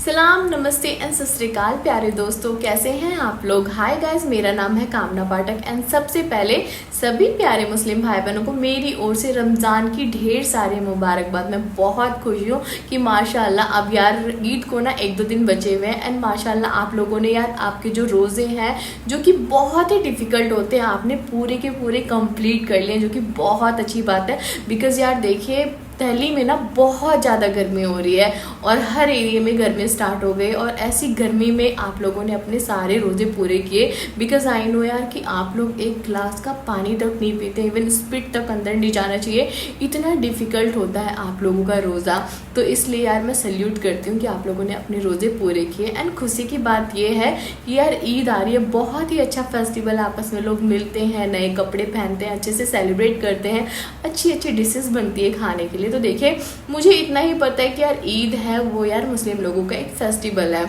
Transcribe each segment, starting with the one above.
सलाम, नमस्ते एंड सत श्री अकाल प्यारे दोस्तों, कैसे हैं आप लोग। हाय गाइस, मेरा नाम है कामना पाठक एंड सबसे पहले सभी प्यारे मुस्लिम भाई बहनों को मेरी ओर से रमज़ान की ढेर सारी मुबारकबाद। मैं बहुत खुश हूँ कि माशाल्लाह अब यार ईद को ना 1-2 दिन बचे हुए हैं एंड माशाल्लाह आप लोगों ने यार आपके जो रोज़े हैं जो कि बहुत ही डिफ़िकल्ट होते हैं आपने पूरे के पूरे कंप्लीट कर लिए, जो कि बहुत अच्छी बात है। बिकॉज़ यार देखिए दिल्ली में ना बहुत ज़्यादा गर्मी हो रही है और हर एरिया में गर्मी स्टार्ट हो गई और ऐसी गर्मी में आप लोगों ने अपने सारे रोज़े पूरे किए। बिकॉज़ आई नो यार कि आप लोग एक गिलास का पानी तक नहीं पीते, इवन स्पिट तक अंदर नहीं जाना चाहिए, इतना डिफ़िकल्ट होता है आप लोगों का रोज़ा। तो इसलिए यार मैं सल्यूट करती हूँ कि आप लोगों ने अपने रोज़े पूरे किए। एंड खुशी की बात ये है कि यार ईद आ रही है, बहुत ही अच्छा फेस्टिवल, आपस में लोग मिलते हैं, नए कपड़े पहनते हैं, अच्छे से सेलिब्रेट करते हैं, अच्छी अच्छी डिशेस बनती है खाने के लिए। तो देखिए मुझे इतना ही पता है कि यार ईद है वो यार मुस्लिम लोगों का एक फेस्टिवल है।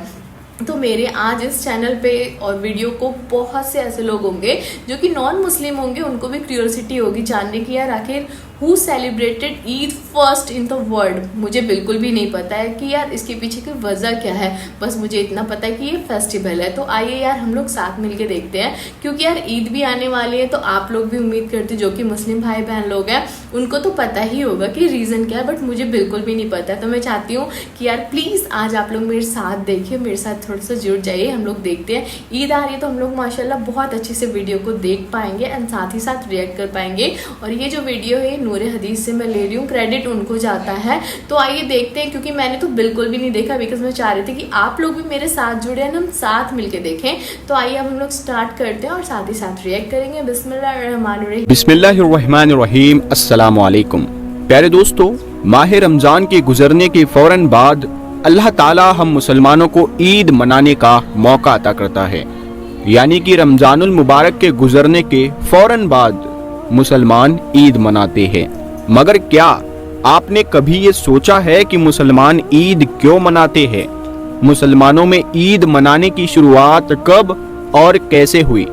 तो मेरे आज इस चैनल पे और वीडियो को बहुत से ऐसे लोग होंगे जो कि नॉन मुस्लिम होंगे, उनको भी क्यूरियोसिटी होगी जानने की यार आखिर who celebrated Eid first in the world. मुझे बिल्कुल भी नहीं पता है कि यार इसके पीछे की वजह क्या है, बस मुझे इतना पता है कि ये फेस्टिवल है। तो आइए यार हम लोग साथ मिलके देखते हैं, क्योंकि यार ईद भी आने वाली है। तो आप लोग भी उम्मीद करते जो कि मुस्लिम भाई बहन लोग हैं उनको तो पता ही होगा कि रीज़न क्या है, बट मुझे बिल्कुल भी नहीं पता है। तो मैं चाहती हूँ कि यार प्लीज़ आज आप लोग मेरे साथ देखिए, मेरे साथ थोड़ा सा जुड़ जाइए, हम लोग देखते हैं। ईद आ रही है तो हम लोग माशाल्लाह बहुत अच्छे से वीडियो को देख पाएंगे एंड साथ ही साथ रिएक्ट कर पाएंगे। और ये जो वीडियो है नूरे हदीस से मैं ले रही हूँ, क्रेडिट उनको जाता है। तो आइए देखते हैं, क्योंकि मैंने तो बिल्कुल भी नहीं देखा, बिकॉज मैं चाह रही थी कि आप लोग भी मेरे साथ जुड़े हैं, हम साथ मिलके देखें। तो आइए हम लोग स्टार्ट करते हैं और साथ ही साथ रिएक्ट करेंगे। बिस्मिल्लाहिर्रहमानिर्रहीम। बिस्मिल्लाहिर्रहमानिर्रहीम। अस्सलामु अलैकुम प्यारे दोस्तों, माह रमज़ान के गुजरने के फ़ौरन बाद अल्लाह ताला हम मुसलमानों को ईद मनाने का मौका अता करता है। यानी कि रमज़ानुल मुबारक के गुजरने के फ़ौरन बाद मुसलमान ईद मनाते हैं। मगर क्या आपने कभी ये सोचा है कि मुसलमान ईद क्यों मनाते हैं? मुसलमानों में ईद मनाने की शुरुआत कब और कैसे हुई,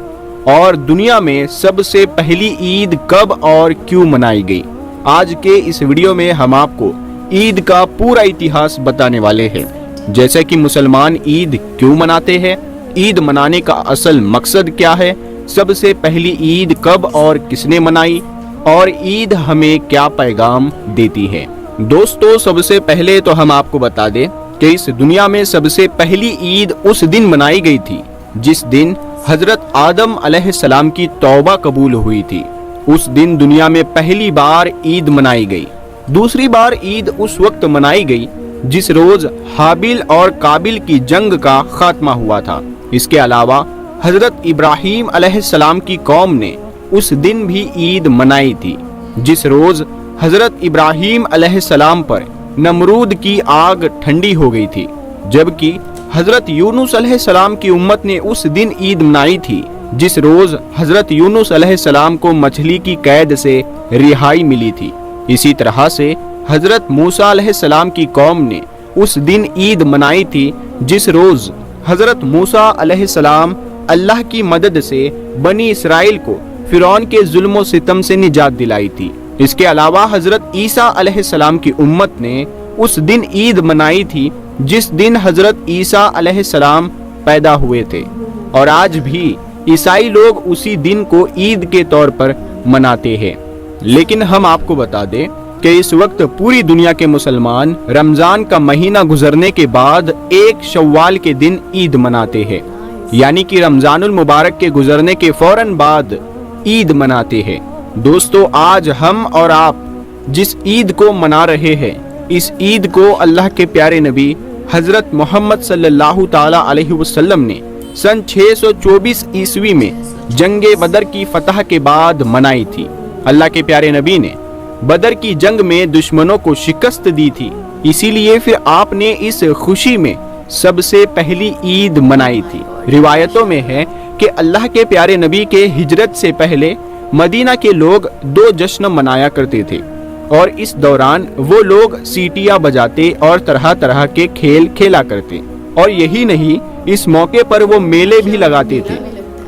और दुनिया में सबसे पहली ईद कब और क्यों मनाई गई? आज के इस वीडियो में हम आपको ईद का पूरा इतिहास बताने वाले हैं, जैसे कि मुसलमान ईद क्यों मनाते हैं, ईद मनाने का असल मकसद क्या है, सबसे पहली ईद कब और किसने मनाई, और ईद हमें क्या पैगाम देती है। दोस्तों सबसे पहले तो हम आपको बता दें कि इस दुनिया में सबसे पहली ईद उस दिन मनाई गई थी जिस दिन हजरत आदम अलैहिस्सलाम की तौबा कबूल हुई थी। उस दिन दुनिया में पहली बार ईद मनाई गई। दूसरी बार ईद उस वक्त मनाई गई जिस रोज हाबिल और काबिल की जंग का खात्मा हुआ था। इसके अलावा हजरत इब्राहीम अलैहिस्सलाम की कौम ने उस दिन भी ईद मनाई थी जिस रोज हजरत इब्राहीम अलैहिस्सलाम पर नमरूद की आग ठंडी हो गई थी, जबकि हजरत यूनुस अलैहिस्सलाम की उम्मत ने उस दिन ईद मनाई थी जिस रोज हजरत यूनुस अलैहिस्सलाम को मछली की कैद से रिहाई मिली थी। इसी तरह से हजरत मूसा अलैहिस्सलाम की कौम ने उस दिन ईद मनाई थी जिस रोज हजरत मूसा अलैहिस्सलाम अल्लाह की मदद से बनी इसराइल को फिरौन के जुल्म और सितम से निजात दिलाई थी। इसके अलावा हजरत ईसा अलैहिस्सलाम की उम्मत ने उस दिन ईद मनाई थी जिस दिन हजरत ईसा अलैहिस्सलाम पैदा हुए थे, और आज भी ईसाई लोग उसी दिन को ईद के तौर पर मनाते हैं। लेकिन हम आपको बता दें कि इस वक्त पूरी दुनिया के मुसलमान रमजान का महीना गुजरने के बाद 1 शव्वाल के दिन ईद मनाते हैं, यानी कि रमजानुल मुबारक के गुजरने के फौरन बाद ईद मनाते हैं। दोस्तों आज हम और आप जिस ईद को मना रहे हैं, इस ईद को अल्लाह के प्यारे नबी हजरत मोहम्मद सल्लल्लाहु ताला अलैहि वसल्लम ने सन 624 ईस्वी में जंगे बदर की फतह के बाद मनाई थी। अल्लाह के प्यारे नबी ने बदर की जंग में दुश्मनों को शिकस्त दी थी, इसीलिए फिर आपने इस खुशी में सबसे पहली ईद मनाई थी। रिवायतों में है कि अल्लाह के प्यारे नबी के हिजरत से पहले मदीना के लोग 2 जश्न मनाया करते थे, और इस दौरान वो लोग सीटियां बजाते और तरह तरह के खेल खेला करते, और यही नहीं इस मौके पर वो मेले भी लगाते थे।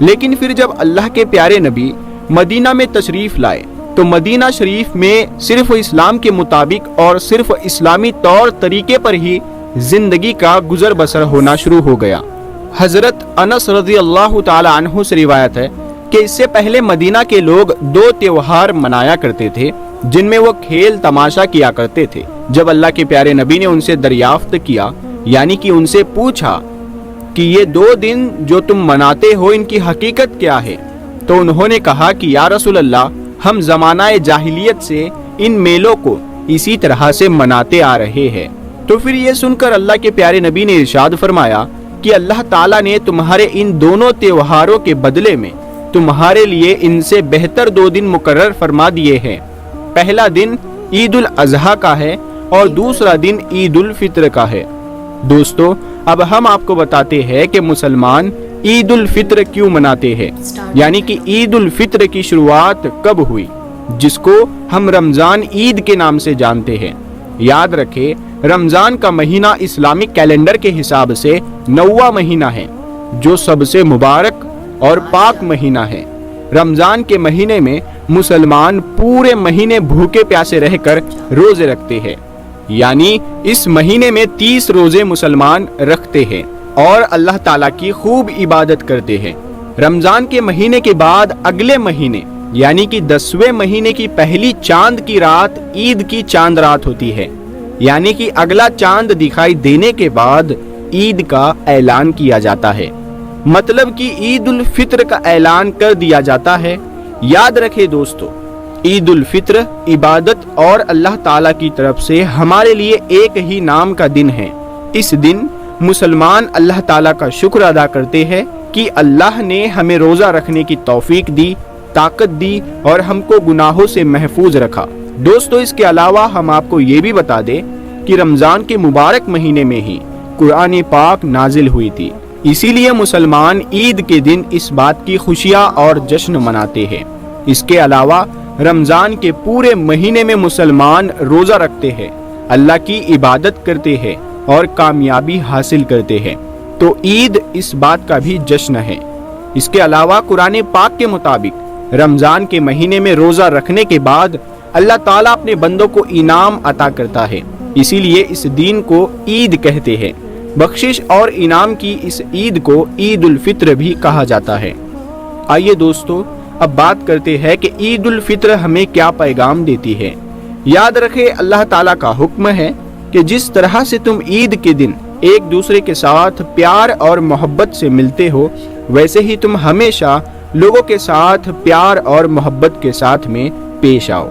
लेकिन फिर जब अल्लाह के प्यारे नबी मदीना में तशरीफ लाए तो मदीना शरीफ में सिर्फ इस्लाम के मुताबिक और सिर्फ इस्लामी तौर तरीके पर ही जिंदगी का गुजर बसर होना शुरू हो गया। हजरत अनस रज़ी अल्लाह ताला अन्हु से रिवायत है कि इससे पहले मदीना के लोग 2 त्योहार मनाया करते थे जिनमें वो खेल तमाशा किया करते थे। जब अल्लाह के प्यारे नबी ने उनसे दरियाफ्त किया, यानी कि उनसे पूछा कि ये 2 दिन जो तुम मनाते हो इनकी हकीकत क्या है, तो उन्होंने कहा कि या रसूल अल्लाह, हम ज़मानाए जाहिलियत से इन मेलों को इसी तरह से मनाते आ रहे हैं। तो फिर ये सुनकर अल्लाह के प्यारे नबी ने इरशाद फरमाया कि अल्लाह ताला ने तुम्हारे इन दोनों त्योहारों के बदले में तुम्हारे लिए इनसे बेहतर 2 दिन मुकर्रर फरमा दिए हैं। पहला दिन ईद उल अजहा का है और दूसरा दिन ईद उल फित्र का है। दोस्तों, अब हम आपको बताते हैं कि मुसलमान ईद उल फित्र क्यों मनाते हैं, यानी कि ईद उल फित्र की शुरुआत कब हुई, जिसको हम रमजान ईद के नाम से जानते हैं। याद रखें, रमजान का महीना इस्लामिक कैलेंडर के हिसाब से 9वां महीना है, जो सबसे मुबारक और पाक महीना है। रमजान के महीने में मुसलमान पूरे महीने भूखे प्यासे रहकर रोजे रखते हैं, यानी इस महीने में 30 रोजे मुसलमान रखते हैं और अल्लाह ताला की खूब इबादत करते हैं। रमजान के महीने के बाद अगले महीने यानी कि 10वें महीने की पहली चांद की रात ईद की चांद रात होती है, यानी कि अगला चांद दिखाई देने के बाद ईद का ऐलान किया जाता है, मतलब कि ईद उल फित्र का ऐलान कर दिया जाता है। याद रखें दोस्तों, ईद उल फित्र इबादत और अल्लाह ताला की तरफ से हमारे लिए एक ही नाम का दिन है। इस दिन मुसलमान अल्लाह ताला का शुक्र अदा करते हैं कि अल्लाह ने हमें रोजा रखने की तौफीक दी, ताकत दी और हमको गुनाहों से महफूज रखा। दोस्तों, इसके अलावा हम आपको ये भी बता दें कि रमजान के मुबारक महीने में ही कुरान पाक नाजिल हुई थी, इसीलिए मुसलमान ईद के दिन इस बात की खुशियाँ और जश्न मनाते हैं। इसके अलावा रमजान के पूरे महीने में मुसलमान रोजा रखते हैं, अल्लाह की इबादत करते हैं और कामयाबी हासिल करते हैं, तो ईद इस बात का भी जश्न है। इसके अलावा कुरान पाक के मुताबिक रमजान के महीने में रोजा रखने के बाद अल्लाह ताला अपने बंदों को इनाम अता करता है, इसीलिए इस दिन को ईद कहते हैं। बख्शिश और इनाम की इस ईद को ईद उल फित्र भी कहा जाता है। आइए दोस्तों, अब बात करते हैं कि ईद उल फित्र हमें क्या पैगाम देती है। याद रखें, अल्लाह ताला का हुक्म है कि जिस तरह से तुम ईद के दिन एक दूसरे के साथ प्यार और मोहब्बत से मिलते हो, वैसे ही तुम हमेशा लोगों के साथ प्यार और मोहब्बत के साथ में पेश आओ,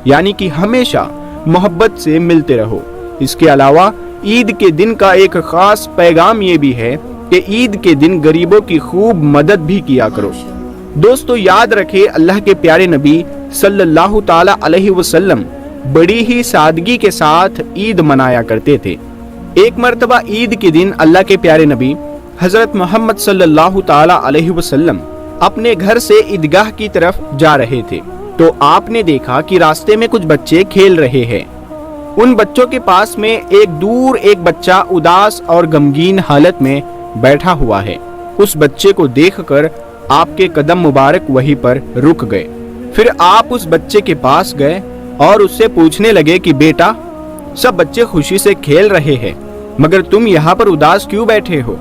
यानी कि हमेशा मोहब्बत से मिलते रहो। इसके अलावा ईद के दिन का एक खास पैगाम ये भी है कि ईद के दिन गरीबों की खूब मदद भी किया करो। दोस्तों, याद रखें, अल्लाह के प्यारे नबी सल्लल्लाहु ताला अलैहि वसल्लम बड़ी ही सादगी के साथ ईद मनाया करते थे। एक मर्तबा ईद के दिन अल्लाह के प्यारे नबी हजरत मोहम्मद सल्लल्लाहु ताला अलैहि वसल्लम अपने घर से ईदगाह की तरफ जा रहे थे, तो आपने देखा कि रास्ते में कुछ बच्चे खेल रहे हैं। उन बच्चों के पास में एक बच्चा उदास और गमगीन हालत में बैठा हुआ है। उस बच्चे को देखकर आपके कदम मुबारक वहीं पर रुक गए। फिर आप उस बच्चे के पास गए और उससे पूछने लगे कि बेटा, सब बच्चे खुशी से खेल रहे हैं, मगर तुम यहाँ पर उदास क्यों बैठे हो?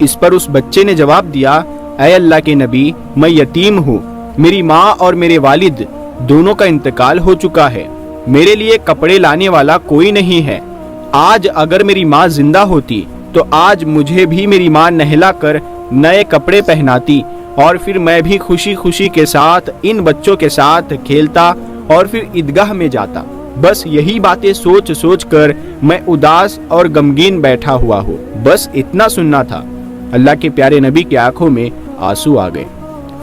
इस पर उस बच्चे ने जवाब दिया, ऐ अल्लाह के नबी, मैं यतीम हूँ, मेरी माँ और मेरे वालिद दोनों का इंतकाल हो चुका है, मेरे लिए कपड़े लाने वाला कोई नहीं है। आज अगर मेरी माँ जिंदा होती तो आज मुझे भी मेरी माँ नहला कर नए कपड़े पहनाती और फिर मैं भी खुशी खुशी के साथ इन बच्चों के साथ खेलता और फिर ईदगाह में जाता। बस यही बातें सोच सोच कर मैं उदास और गमगीन बैठा हुआ हूँ। बस इतना सुनना था। अल्लाह के प्यारे नबी की आंखों में आंसू आ गए।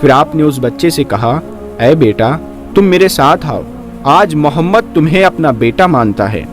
फिर आपने उस बच्चे से कहा, ऐ बेटा, तुम मेरे साथ आओ, आज मोहम्मद तुम्हें अपना बेटा मानता है।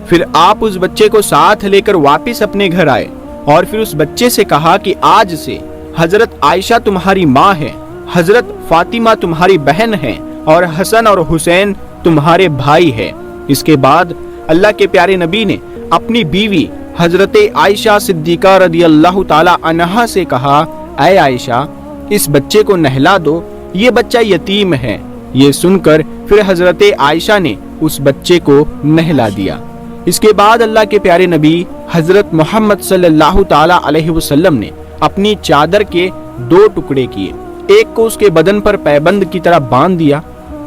फिर आप उस बच्चे को साथ लेकर वापस अपने घर आए और फिर उस बच्चे से कहा कि आज से हजरत आयशा तुम्हारी माँ है, हजरत फातिमा तुम्हारी बहन है और हसन और हुसैन तुम्हारे भाई है। इसके बाद अल्लाह के प्यारे नबी ने अपनी बीवी हजरत आयशा सिद्दीका रदियल्लाहु ताला अन्हा से कहा, ऐ आयशा, इस बच्चे को नहला दो, ये बच्चा यतीम है। ये सुनकर फिर हजरत आयशा ने उस बच्चे को नहला दिया। اس کے بعد اللہ کے پیارے نبی حضرت محمد صلی اللہ تعالی علیہ وسلم نے اپنی چادر کے 2 ٹکڑے کیے، ایک کو اس کے بدن پر پیبند کی طرح باندھ دیا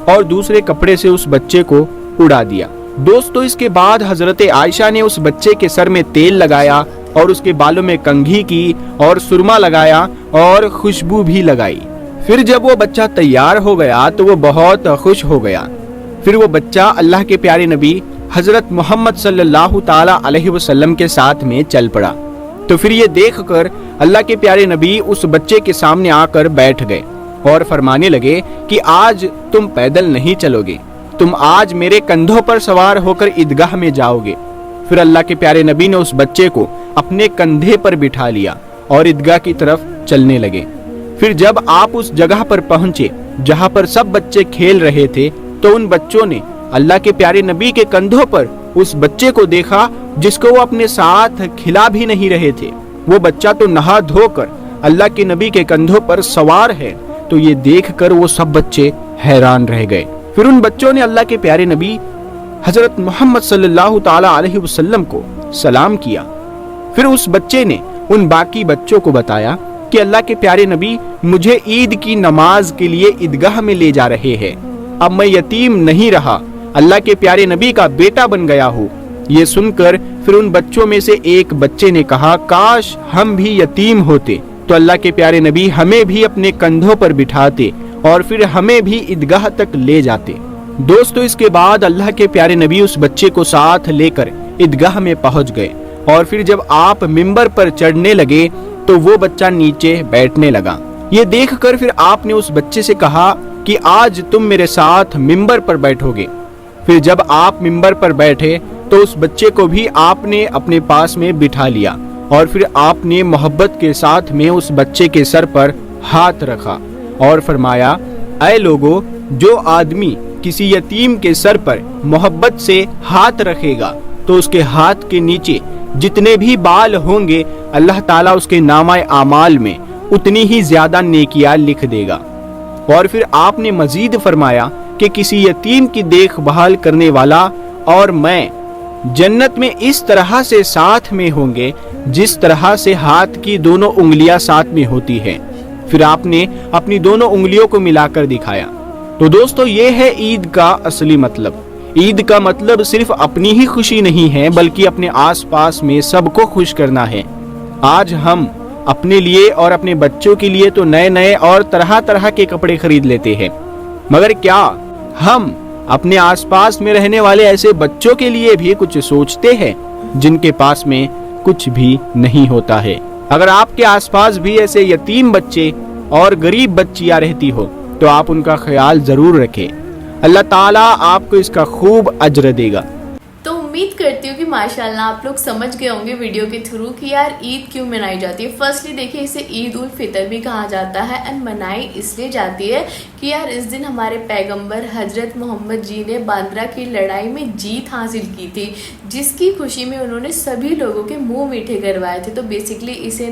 اور دوسرے کپڑے سے اس بچے کو اڑا دیا۔ دوستو اس کے بعد حضرت عائشہ نے اس بچے کے سر میں تیل لگایا اور اس کے بالوں میں کنگھی کی اور سرما لگایا اور خوشبو بھی لگائی۔ پھر جب وہ بچہ تیار ہو گیا تو وہ بہت خوش ہو گیا۔ پھر وہ بچہ اللہ کے پیارے نبی حضرت محمد صلی اللہ تعالی علیہ وسلم کے ساتھ میں چل پڑا۔ تو پھر یہ دیکھ کر اللہ کے پیارے نبی اس بچے کے سامنے آ کر بیٹھ گئے اور فرمانے لگے کہ آج تم پیدل نہیں چلو گے، تم آج میرے کندھوں پر سوار ہو کر عیدگاہ میں جاؤ گے۔ پھر اللہ کے پیارے نبی نے اس بچے کو اپنے کندھے پر بٹھا لیا اور عیدگاہ کی طرف چلنے لگے۔ پھر جب آپ اس جگہ پر پہنچے جہاں پر سب بچے کھیل رہے تھے تو ان بچوں نے اللہ کے پیارے نبی کے کندھوں پر اس بچے کو دیکھا جس کو وہ اپنے ساتھ کھلا بھی نہیں رہے تھے۔ وہ بچہ تو نہا دھو کر اللہ کے نبی کے کندھوں پر سوار ہے۔ تو یہ دیکھ کر وہ سب بچے حیران رہ گئے۔ پھر ان بچوں نے اللہ کے پیارے نبی حضرت محمد صلی اللہ تعالی علیہ وسلم کو سلام کیا۔ پھر اس بچے نے ان باقی بچوں کو بتایا کہ اللہ کے پیارے نبی مجھے عید کی نماز کے لیے عیدگاہ میں لے جا رہے ہیں، اب میں یتیم نہیں رہا، اللہ کے پیارے نبی کا بیٹا بن گیا ہوں۔ یہ سن کر پھر ان بچوں میں سے ایک بچے نے کہا کاش ہم بھی یتیم ہوتے تو اللہ کے پیارے نبی ہمیں بھی اپنے کندھوں پر بٹھاتے اور پھر ہمیں بھی عیدگاہ تک لے جاتے۔ دوستو اس کے بعد اللہ کے پیارے نبی اس بچے کو ساتھ لے کر عیدگاہ میں پہنچ گئے اور پھر جب آپ ممبر پر چڑھنے لگے تو وہ بچہ نیچے بیٹھنے لگا۔ یہ دیکھ کر پھر آپ نے اس بچے سے کہا کہ آج تم میرے ساتھ ممبر پر بیٹھو گے۔ پھر جب آپ ممبر پر بیٹھے تو اس بچے کو بھی آپ نے اپنے پاس میں بٹھا لیا اور پھر آپ نے محبت کے ساتھ میں اس بچے کے سر پر ہاتھ رکھا اور فرمایا اے لوگو، جو آدمی کسی یتیم کے سر پر محبت سے ہاتھ رکھے گا تو اس کے ہاتھ کے نیچے جتنے بھی بال ہوں گے اللہ تعالیٰ اس کے نامہ اعمال میں اتنی ہی زیادہ نیکیاں لکھ دے گا۔ اور پھر آپ نے مزید فرمایا کہ کسی یتیم کی دیکھ بھال کرنے والا اور میں جنت میں اس طرح سے ساتھ میں ہوں گے جس طرح سے ہاتھ کی دونوں انگلیاں ساتھ میں ہوتی ہیں۔ پھر آپ نے اپنی دونوں انگلیوں کو ملا کر دکھایا۔ تو دوستو یہ ہے عید کا اصلی مطلب۔ عید کا مطلب صرف اپنی ہی خوشی نہیں ہے بلکہ اپنے آس پاس میں سب کو خوش کرنا ہے۔ آج ہم اپنے لیے اور اپنے بچوں کے لیے تو نئے نئے اور طرح طرح کے کپڑے خرید لیتے ہیں، مگر کیا ہم اپنے آس پاس میں رہنے والے ایسے بچوں کے لیے بھی کچھ سوچتے ہیں جن کے پاس میں کچھ بھی نہیں ہوتا ہے؟ اگر آپ کے آس پاس بھی ایسے یتیم بچے اور غریب بچیاں رہتی ہو تو آپ ان کا خیال ضرور رکھیں، اللہ تعالیٰ آپ کو اس کا خوب اجر دے گا۔ تو امید کرتی ہوں کہ ماشاءاللہ آپ لوگ سمجھ گئے ہوں گے ویڈیو کے تھرو کہ یار عید کیوں منائی جاتی ہے۔ فرسٹلی دیکھیں اسے عید الفطر بھی کہا جاتا ہے اینڈ منائی اس لیے جاتی ہے کہ یار اس دن ہمارے پیغمبر حضرت محمد جی نے باندرا کی لڑائی میں جیت حاصل کی تھی، جس کی خوشی میں انہوں نے سبھی لوگوں کے منہ میٹھے کروائے تھے۔ تو بیسکلی اسے